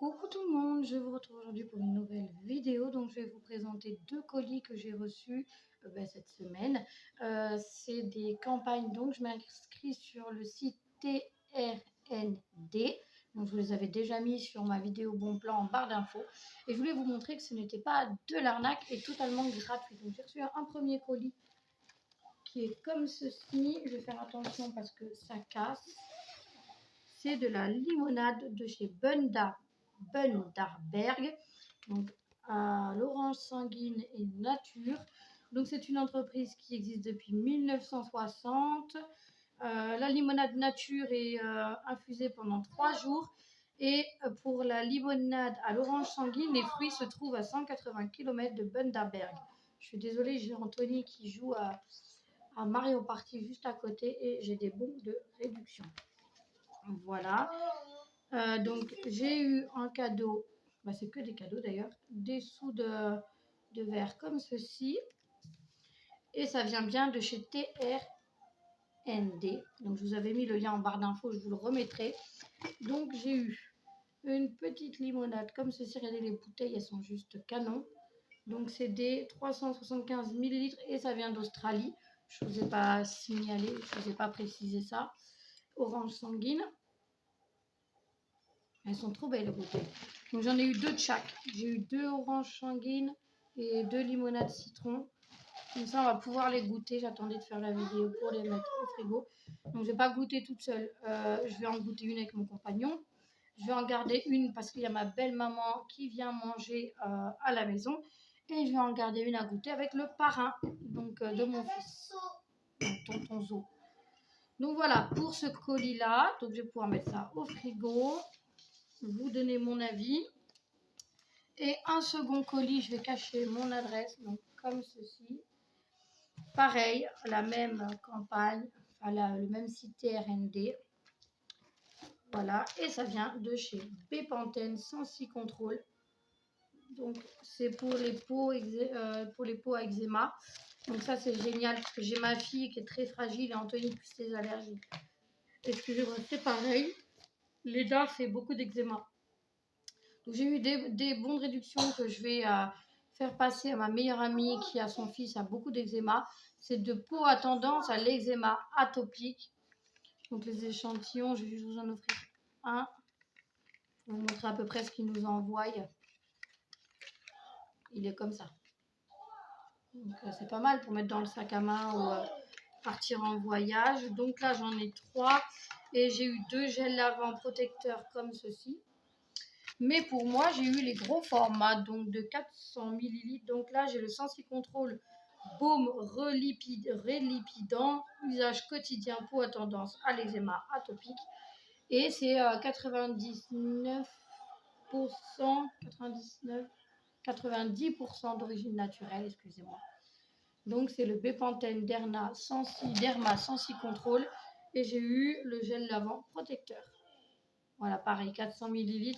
Coucou tout le monde, je vous retrouve aujourd'hui pour une nouvelle vidéo. Donc je vais vous présenter deux colis que j'ai reçus cette semaine. C'est des campagnes, donc je m'inscris sur le site TRND. Donc je vous les avais déjà mis sur ma vidéo bon plan en barre d'infos. Et je voulais vous montrer que ce n'était pas de l'arnaque et totalement gratuit. Donc j'ai reçu un premier colis qui est comme ceci. Je vais faire attention parce que ça casse. C'est de la limonade de chez Bundaberg, donc à l'orange sanguine et nature. Donc c'est une entreprise qui existe depuis 1960. La limonade nature est infusée pendant 3 jours. Et pour la limonade à l'orange sanguine, les fruits se trouvent à 180 km de Bundaberg. Je suis désolée, j'ai Anthony qui joue à Mario Party juste à côté et j'ai des bons de réduction. Voilà. Donc j'ai eu un cadeau, c'est que des cadeaux d'ailleurs, des sous de verre comme ceci. Et ça vient bien de chez TRND. Donc je vous avais mis le lien en barre d'infos, je vous le remettrai. Donc j'ai eu une petite limonade comme ceci. Regardez les bouteilles, elles sont juste canon. Donc c'est des 375 ml et ça vient d'Australie. Je ne vous ai pas signalé, je ne vous ai pas précisé ça. Orange sanguine. Elles sont trop belles les bouteilles. Donc j'en ai eu 2 de chaque. J'ai eu 2 oranges sanguines et 2 limonades citron. Comme ça on va pouvoir les goûter. J'attendais de faire la vidéo pour les mettre au frigo. Donc je ne vais pas goûter toute seule. Je vais en goûter une avec mon compagnon. Je vais en garder une parce qu'il y a ma belle maman qui vient manger à la maison. Et je vais en garder une à goûter avec le parrain donc, de mon fils. Tonton Zo. Donc voilà pour ce colis là. Donc je vais pouvoir mettre ça au frigo. Vous donner mon avis. Et un second colis, je vais cacher mon adresse, donc comme ceci. Pareil, la même campagne, le même site TRND. Voilà, et ça vient de chez Bepanthen Sensi Control. Donc c'est pour les peaux à eczéma. Donc ça c'est génial parce que j'ai ma fille qui est très fragile et Anthony plus ses allergies. Excusez-moi, c'est pareil. Leda fait beaucoup d'eczéma. Donc j'ai eu des bons de réduction que je vais faire passer à ma meilleure amie qui a son fils a beaucoup d'eczéma. C'est de peau à tendance à l'eczéma atopique. Donc les échantillons, je vais juste vous en offrir un. Je vais vous montrer à peu près ce qu'il nous envoie. Il est comme ça. Donc c'est pas mal pour mettre dans le sac à main ou partir en voyage. Donc là j'en ai 3 et j'ai eu 2 gels lavants protecteurs comme ceci. Mais pour moi, j'ai eu les gros formats, donc de 400 ml. Donc là, j'ai le Sensi Control Baume relipidant, usage quotidien, peau à tendance à l'eczéma atopique. Et c'est 99%, 90% d'origine naturelle, excusez-moi. Donc c'est le Bepanthen Derma Sensi Control. Et j'ai eu le gel lavant protecteur. Voilà, pareil, 400 ml.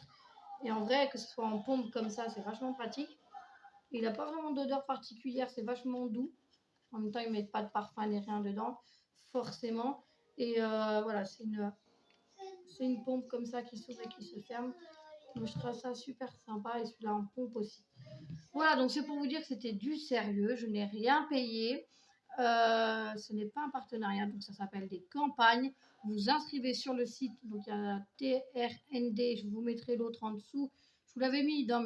Et en vrai, que ce soit en pompe comme ça, c'est vachement pratique. Il n'a pas vraiment d'odeur particulière, c'est vachement doux. En même temps, ils ne mettent pas de parfum ni rien dedans, forcément. Et voilà, c'est une pompe comme ça qui s'ouvre et qui se ferme. Donc, je trouve ça super sympa et celui-là en pompe aussi. Voilà, donc c'est pour vous dire que c'était du sérieux. Je n'ai rien payé. Ce n'est pas un partenariat, donc ça s'appelle des campagnes. Vous inscrivez sur le site, donc il y a TRND, je vous mettrai l'autre en dessous. Je vous l'avais mis dans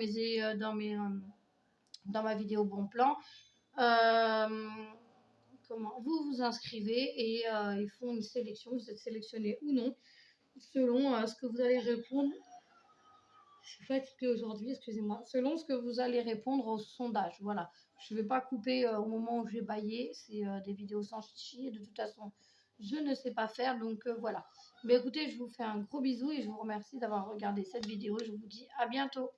ma vidéo bon plan. Vous vous inscrivez et ils font une sélection. Vous êtes sélectionné ou non selon ce que vous allez répondre. Je suis fatiguée aujourd'hui, excusez-moi. Selon ce que vous allez répondre au sondage. Voilà. Je ne vais pas couper au moment où je vais bailler. C'est des vidéos sans chichi. Et de toute façon, je ne sais pas faire. Donc voilà. Mais écoutez, je vous fais un gros bisou et je vous remercie d'avoir regardé cette vidéo. Je vous dis à bientôt.